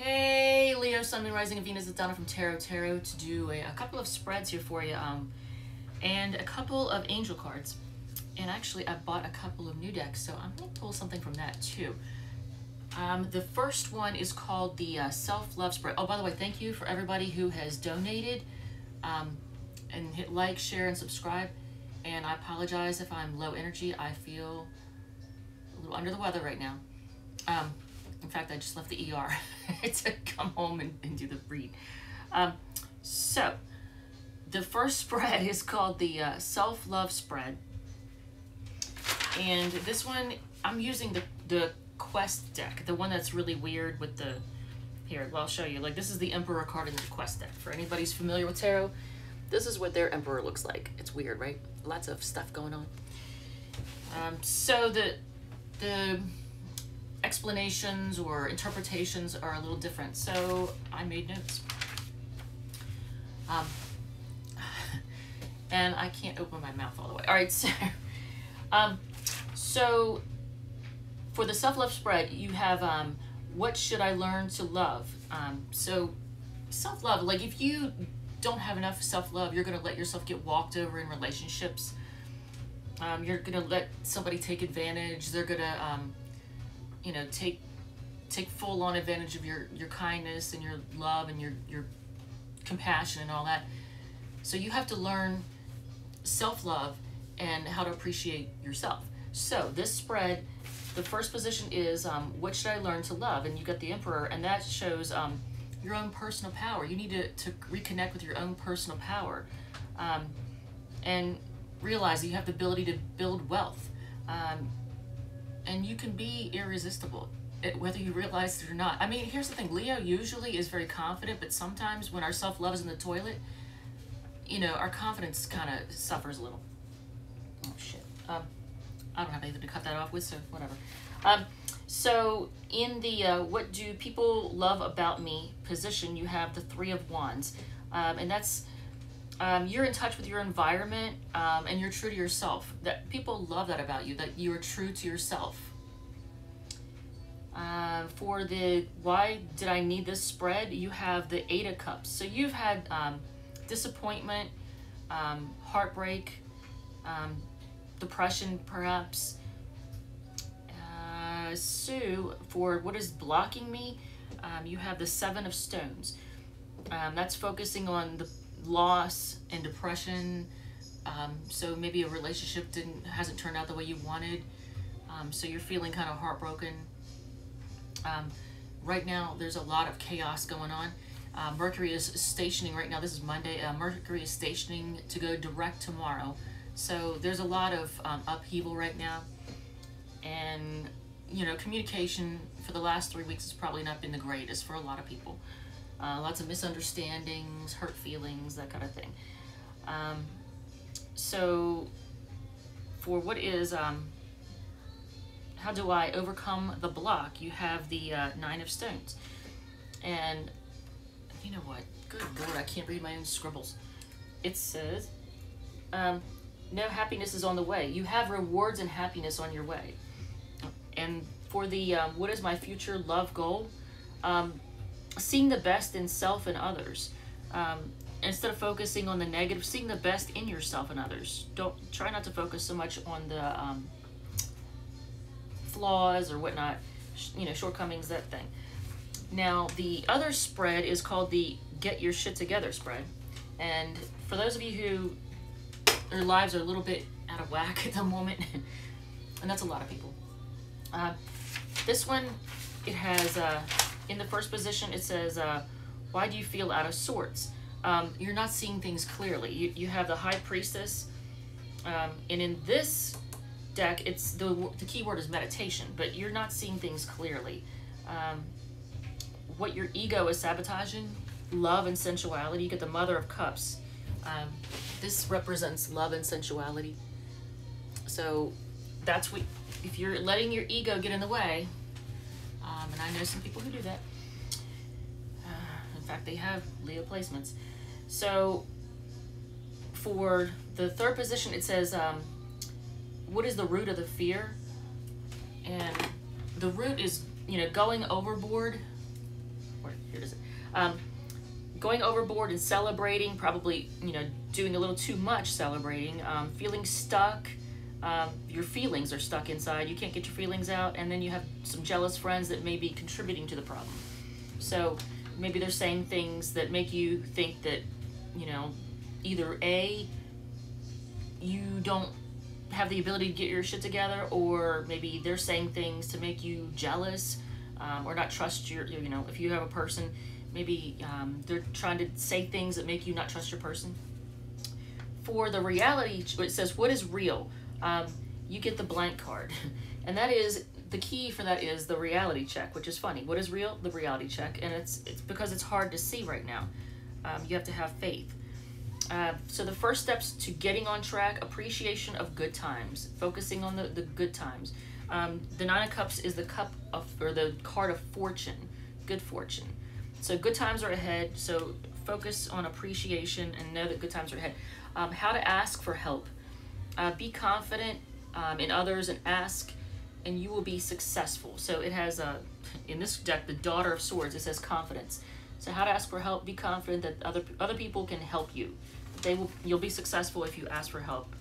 Hey Leo, Sun, Moon, Rising, and Venus. It's Donna from Tarot to do a couple of spreads here for you, and a couple of angel cards. And actually, I bought a couple of new decks, so I'm going to pull something from that too. The first one is called the Self-Love Spread. Oh, by the way, thank you for everybody who has donated, and hit like, share, and subscribe. And I apologize if I'm low energy. I feel a little under the weather right now. In fact, I just left the ER to come home and do the read. So, the first spread is called the Self-Love Spread. And this one, I'm using the Quest deck, the one that's really weird with the... Here, well, I'll show you. Like, this is the Emperor card in the Quest deck. For anybody who's familiar with tarot, this is what their Emperor looks like. It's weird, right? Lots of stuff going on. So the explanations or interpretations are a little different, so I made notes. And I can't open my mouth all the way. All right, so for the self-love spread, you have what should I learn to love? So self-love, like if you don't have enough self-love, you're going to let yourself get walked over in relationships. You're going to let somebody take advantage. They're going to you know, take full-on advantage of your kindness and your love and your compassion and all that. So you have to learn self-love and how to appreciate yourself. So this spread, the first position is what should I learn to love? And you got the Emperor, and that shows your own personal power. You need to reconnect with your own personal power, and realize that you have the ability to build wealth. And you can be irresistible, whether you realize it or not. I mean, here's the thing. Leo usually is very confident, but sometimes when our self-love is in the toilet, you know, our confidence kind of suffers a little. Oh, shit. I don't have anything to cut that off with, so whatever. So in the what do people love about me position, you have the Three of Wands. And that's... you're in touch with your environment, and you're true to yourself. That people love that about you, that you are true to yourself. For the why did I need this spread, you have the Eight of Cups. So you've had disappointment, heartbreak, depression perhaps. So for what is blocking me, you have the Seven of Stones. That's focusing on the loss and depression. So maybe a relationship hasn't turned out the way you wanted, so you're feeling kind of heartbroken. Right now there's a lot of chaos going on. Mercury is stationing right now. This is Monday. Mercury is stationing to go direct tomorrow, so there's a lot of upheaval right now. And you know, communication for the last 3 weeks has probably not been the greatest for a lot of people. Lots of misunderstandings, hurt feelings, that kind of thing. So for what is, how do I overcome the block? You have the Nine of Stones. And you know what? Good Lord, I can't read my own scribbles. It says, no happiness is on the way. You have rewards and happiness on your way. And for the, what is my future love goal? Seeing the best in self and others. Instead of focusing on the negative, seeing the best in yourself and others. Try not to focus so much on the flaws or whatnot, you know, shortcomings, that thing. Now, the other spread is called the Get Your Shit Together spread. And for those of you who their lives are a little bit out of whack at the moment, and that's a lot of people. This one, it has... in the first position, it says, why do you feel out of sorts? You're not seeing things clearly. You have the High Priestess, and in this deck, it's the key word is meditation, but you're not seeing things clearly. What your ego is sabotaging, love and sensuality. You get the Mother of Cups. This represents love and sensuality. So that's what, if you're letting your ego get in the way, and I know some people who do that. In fact, they have Leo placements. So for the third position, it says, what is the root of the fear? And the root is, you know, going overboard here it is. Going overboard and celebrating, probably, you know, doing a little too much celebrating, feeling stuck. Your feelings are stuck inside. You can't get your feelings out, and then you have some jealous friends that may be contributing to the problem. So maybe they're saying things that make you think that, you know, either A, you don't have the ability to get your shit together, or maybe they're saying things to make you jealous, or not trust your, you know, if you have a person, maybe they're trying to say things that make you not trust your person. For the reality, it says, what is real? You get the blank card. And that is, the key for that is the reality check, which is funny. What is real? The reality check. And it's because it's hard to see right now. You have to have faith. So the first steps to getting on track: appreciation of good times, focusing on the good times. The Nine of Cups is the cup of, or the card of fortune, good fortune. So good times are ahead. So focus on appreciation and know that good times are ahead. How to ask for help. Be confident in others and ask, and you will be successful. So it has in this deck, the Daughter of Swords, it says confidence. So how to ask for help: be confident that other people can help you. You'll be successful if you ask for help.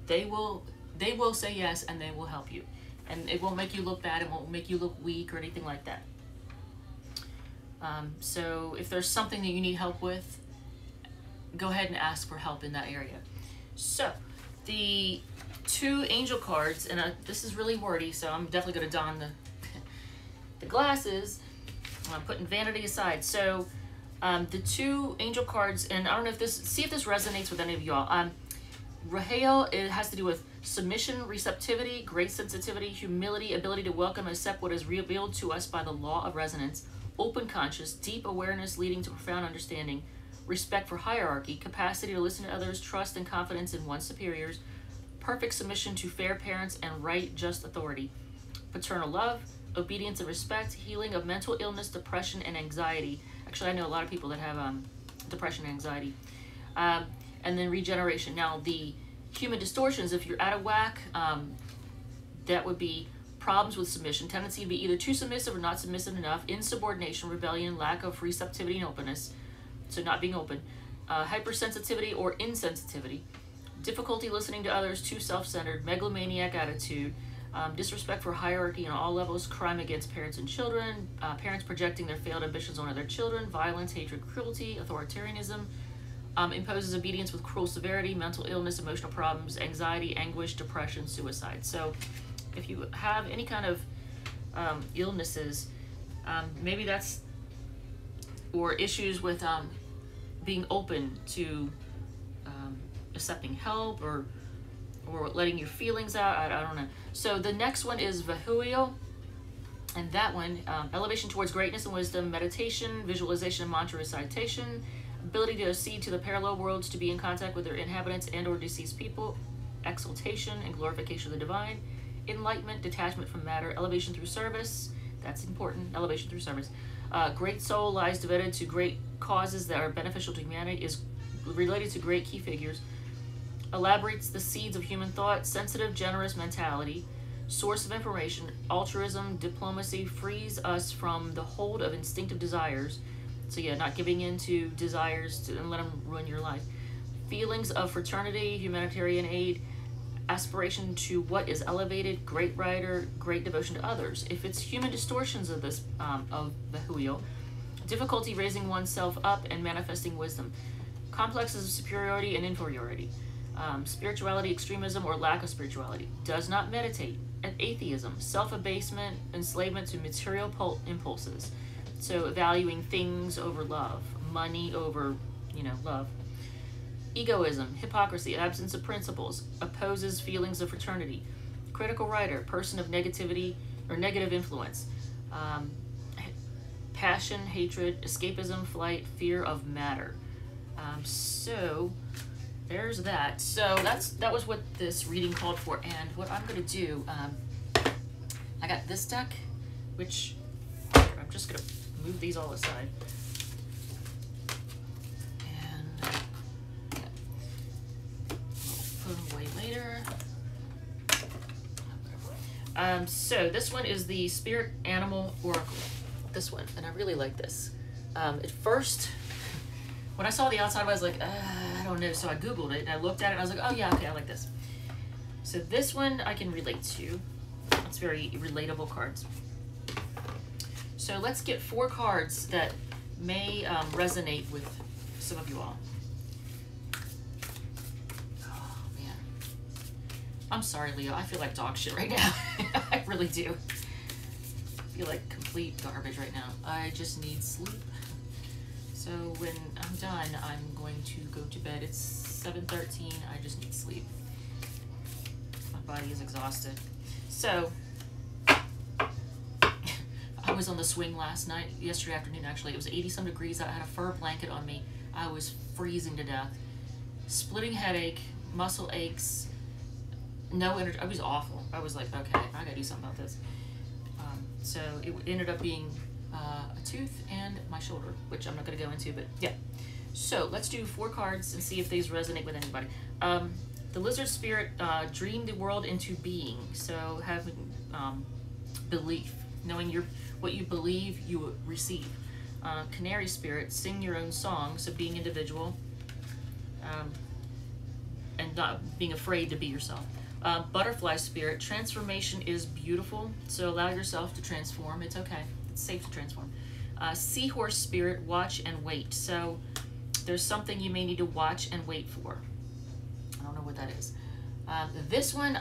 They will say yes, and they will help you, and it won't make you look bad. It won't make you look weak or anything like that. So if there's something that you need help with, go ahead and ask for help in that area. So the two angel cards, and this is really wordy, so I'm definitely going to don the glasses. I'm putting vanity aside. So the two angel cards, and I don't know if see if this resonates with any of y'all. Rahel, it has to do with submission, receptivity, great sensitivity, humility, ability to welcome and accept what is revealed to us by the law of resonance, open conscious, deep awareness leading to profound understanding, respect for hierarchy, capacity to listen to others, trust and confidence in one's superiors, perfect submission to fair parents and right, just authority, paternal love, obedience and respect, healing of mental illness, depression, and anxiety. Actually, I know a lot of people that have depression and anxiety. And then regeneration. Now, the human distortions, if you're out of whack, that would be problems with submission, tendency to be either too submissive or not submissive enough, insubordination, rebellion, lack of receptivity and openness, so not being open, hypersensitivity or insensitivity, difficulty listening to others, too self-centered, megalomaniac attitude, disrespect for hierarchy on all levels, crime against parents and children, parents projecting their failed ambitions onto their children, violence, hatred, cruelty, authoritarianism, imposes obedience with cruel severity, mental illness, emotional problems, anxiety, anguish, depression, suicide. So if you have any kind of illnesses, maybe that's, or issues with being open to accepting help or letting your feelings out, I don't know. So the next one is Vahuyo, and that one, elevation towards greatness and wisdom, meditation, visualization and mantra recitation, ability to accede to the parallel worlds, to be in contact with their inhabitants and or deceased people, exaltation and glorification of the divine, enlightenment, detachment from matter, elevation through service, that's important, elevation through service. Great soul lies devoted to great causes that are beneficial to humanity, is related to great key figures, elaborates the seeds of human thought, sensitive, generous mentality, source of information, altruism, diplomacy, frees us from the hold of instinctive desires. So yeah, not giving in to desires and let them ruin your life. Feelings of fraternity, humanitarian aid, aspiration to what is elevated, great writer, great devotion to others. If it's human distortions of this, of the Huyo, difficulty raising oneself up and manifesting wisdom, complexes of superiority and inferiority, spirituality, extremism, or lack of spirituality, does not meditate, atheism, self-abasement, enslavement to material impulses. So valuing things over love, money over, love. Egoism, hypocrisy, absence of principles, opposes feelings of fraternity. Critical writer, person of negativity or negative influence. Passion, hatred, escapism, flight, fear of matter. So there's that. So that was what this reading called for. And what I'm going to do, I got this deck, which I'm just going to move these all aside. And we'll put them away later. So this one is the Spirit Animal Oracle. this one, and I really like this. At first, when I saw the outside, I was like, I don't know. So I Googled it and I looked at it and I was like, oh yeah, okay, I like this. So this one I can relate to. It's very relatable cards. So let's get 4 cards that may resonate with some of you all. Oh man, I'm sorry, Leo. I feel like dog shit right now. I really do. I feel like complete garbage right now. I just need sleep. So when I'm done, I'm going to go to bed. It's 7:13. I just need sleep. My body is exhausted. So I was on the swing yesterday afternoon actually. It was 80-some degrees. I had a fur blanket on me. I was freezing to death. Splitting headache, muscle aches, no energy. It was awful. I was like, okay, I gotta do something about this. So it ended up being a tooth and my shoulder, which I'm not going to go into, but yeah. So let's do 4 cards and see if these resonate with anybody. The lizard spirit, dream the world into being. So having belief, knowing what you believe you will receive. Canary spirit, sing your own song. So being individual and not being afraid to be yourself. Butterfly spirit, transformation is beautiful. So allow yourself to transform. It's okay. It's safe to transform. Seahorse spirit, watch and wait. So there's something you may need to watch and wait for. I don't know what that is. This one,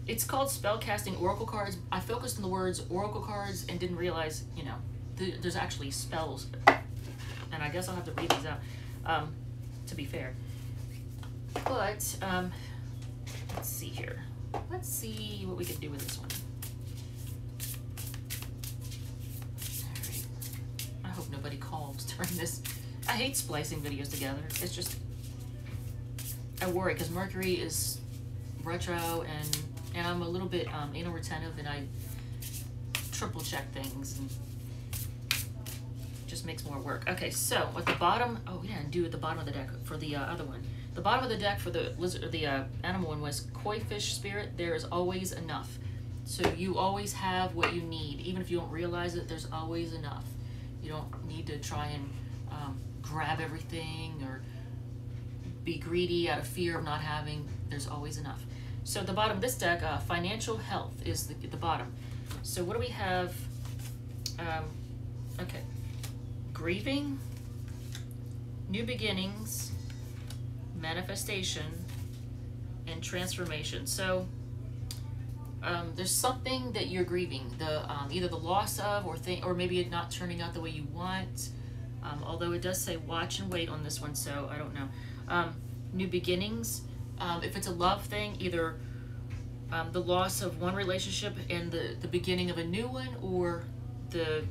it's called spellcasting oracle cards. I focused on the words oracle cards and didn't realize, you know, there's actually spells. And I guess I'll have to read these out, to be fair. But, let's see here. Let's see what we can do with this one. Alright. I hope nobody calls during this. I hate splicing videos together. It's just, I worry because Mercury is retro and I'm a little bit anal retentive and I triple check things and it just makes more work. Okay, so at the bottom, oh yeah, and do at the bottom of the deck for the other one. The bottom of the deck for the lizard, or the animal one was koi fish spirit. There is always enough. So you always have what you need. Even if you don't realize it, there's always enough. You don't need to try and grab everything or be greedy out of fear of not having. There's always enough. So at the bottom of this deck, financial health is the bottom. So what do we have? Okay. Grieving, new beginnings, manifestation, and transformation. So there's something that you're grieving, either the loss of or maybe it not turning out the way you want. Although it does say watch and wait on this one, so I don't know. New beginnings. If it's a love thing, either the loss of one relationship and the beginning of a new one, or the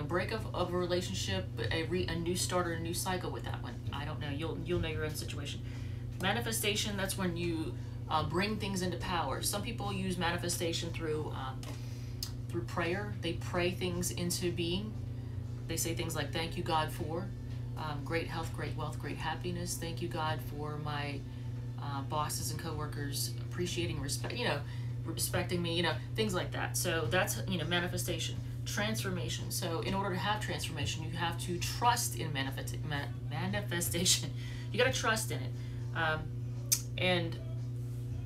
breakup of a relationship, but a new start or a new cycle with that one. I don't know. You'll know your own situation. Manifestation. That's when you bring things into power. Some people use manifestation through prayer. They pray things into being. They say things like, "Thank you, God, for great health, great wealth, great happiness. Thank you, God, for my bosses and coworkers appreciating, respecting me." Things like that. So that's manifestation. Transformation. So in order to have transformation, you have to trust in manifestation. You got to trust in it. And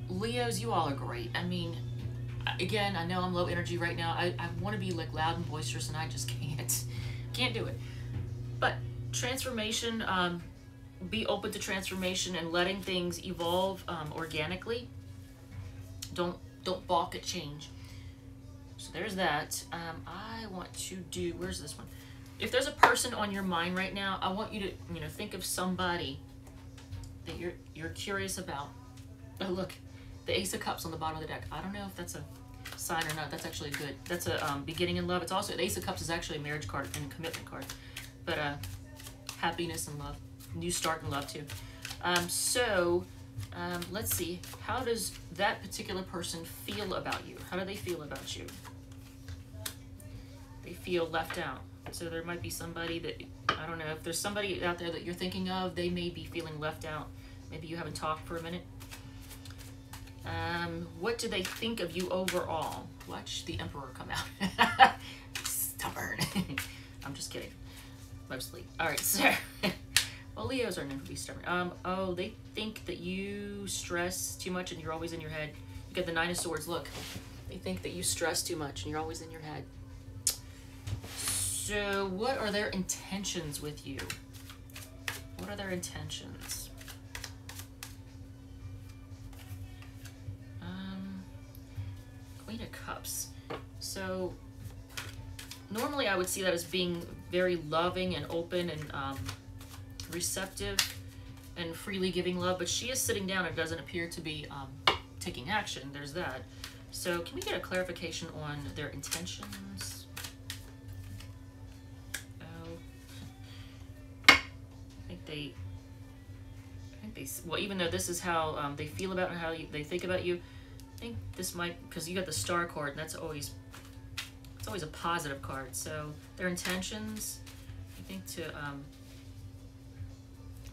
Leos, you all are great. I mean, again, I know I'm low energy right now. I want to be like loud and boisterous, and I just can't do it. But transformation, be open to transformation and letting things evolve organically. Don't balk at change. So there's that. I want to do, where's this one? If there's a person on your mind right now, I want you to, think of somebody that you're curious about. Oh, look, the Ace of Cups on the bottom of the deck. I don't know if that's a sign or not. That's actually good. That's a beginning in love. It's also, the Ace of Cups is actually a marriage card and a commitment card. But happiness and love. New start in love too. Let's see. How does that particular person feel about you? How do they feel about you? They feel left out. So there might be somebody that, I don't know, if there's somebody out there that you're thinking of, they may be feeling left out. Maybe you haven't talked for a minute. What do they think of you overall? Watch the Emperor come out. All right, so well, Leos are known to be stubborn. Oh, they think that you stress too much and you're always in your head. You got the Nine of Swords. Look, they think that you stress too much and you're always in your head. So, what are their intentions with you? What are their intentions? Queen of Cups. So, normally I would see that as being very loving and open and receptive and freely giving love, but she is sitting down and doesn't appear to be taking action. There's that. So, can we get a clarification on their intentions? I think they, well, even though this is how they feel about how they think about you, I think this might, because you got the Star card, and that's always, it's always a positive card. So their intentions, I think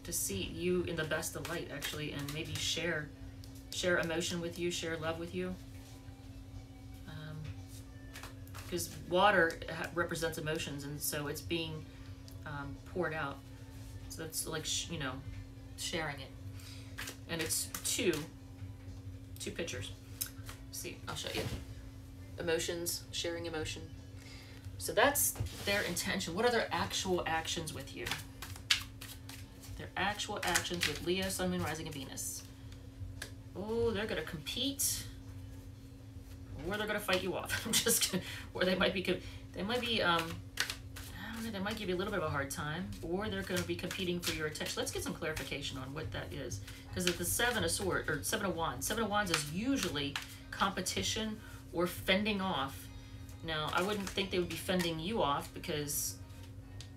to see you in the best of light, actually, and maybe share emotion with you, share love with you. Because water represents emotions, and so it's being poured out. So that's like, you know, sharing it. And it's two pictures. See, I'll show you. Emotions, sharing emotion. So that's their intention. What are their actual actions with you? Their actual actions with Leo, Sun, Moon, Rising, and Venus. Oh, they're going to compete. Or they're going to fight you off. I'm just kidding. Or they might be, I don't know, they might give you a little bit of a hard time, or they're going to be competing for your attention. Let's get some clarification on what that is. Because it's the Seven of Swords, or Seven of Wands. Seven of Wands is usually competition or fending off. Now, I wouldn't think they would be fending you off because,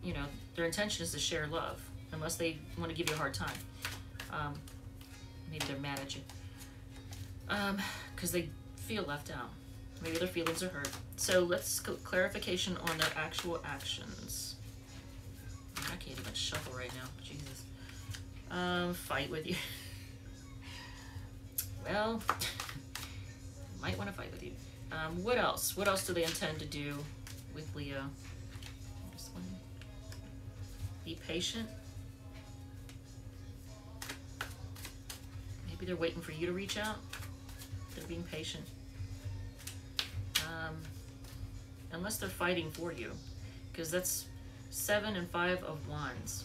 you know, their intention is to share love, unless they want to give you a hard time. Maybe they're mad at you. Because they feel left out. Maybe their feelings are hurt. So let's go clarification on their actual actions. I can't even shuffle right now. Jesus. Fight with you. Well, might want to fight with you. What else? What else do they intend to do with Leo? This one. Be patient. Maybe they're waiting for you to reach out. They're being patient. Unless they're fighting for you, because that's 7 and 5 of Wands.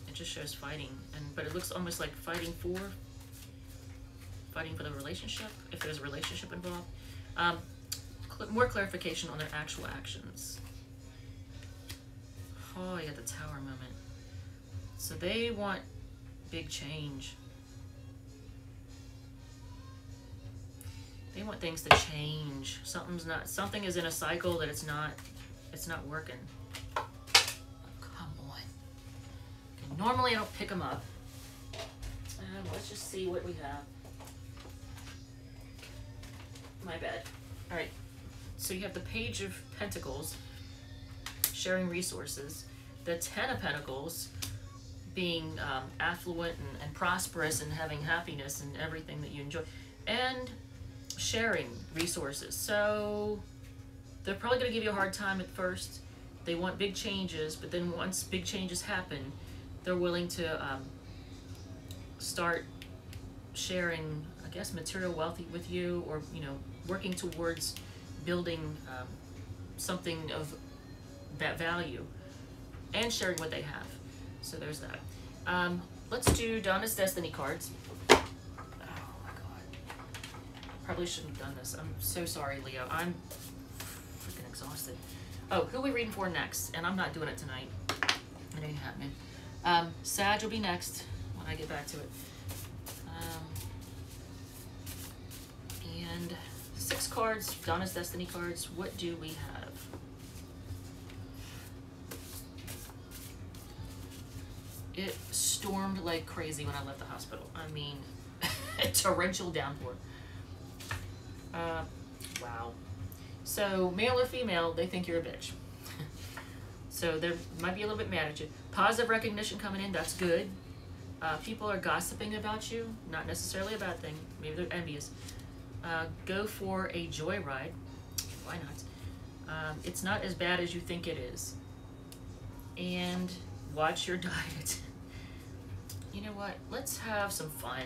It just shows fighting, but it looks almost like fighting for the relationship, if there's a relationship involved. More clarification on their actual actions. Oh, you got the Tower moment. So they want big change. They want things to change. Something is in a cycle that it's not working. Oh, come on. Okay, normally I don't pick them up. Let's just see what we have. My bad. All right. So you have the Page of Pentacles, sharing resources. The Ten of Pentacles, being affluent and prosperous and having happiness and everything that you enjoy. And sharing resources. So they're probably going to give you a hard time at first. They want big changes, but then once big changes happen, they're willing to start sharing, I guess, material wealth with you, or, you know, working towards building something of that value and sharing what they have. So there's that. Let's do Donna's Destiny cards. Probably shouldn't have done this. I'm so sorry, Leo. I'm freaking exhausted. Oh, who are we reading for next? And I'm not doing it tonight. It ain't happening. Sag will be next when I get back to it. And 6 cards, Donna's Destiny cards. What do we have? It stormed like crazy when I left the hospital. I mean, a torrential downpour. Wow. So, male or female, they think you're a bitch. So, they might be a little bit mad at you. Positive recognition coming in, that's good. People are gossiping about you, not necessarily a bad thing. Maybe they're envious. Go for a joyride. Why not? It's not as bad as you think it is. And watch your diet. You know what? Let's have some fun.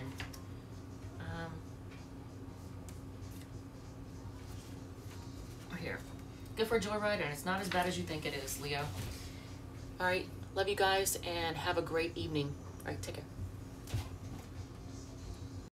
Here. Go for a joyride, and it's not as bad as you think it is, Leo. All right. Love you guys, and have a great evening. All right. Take care.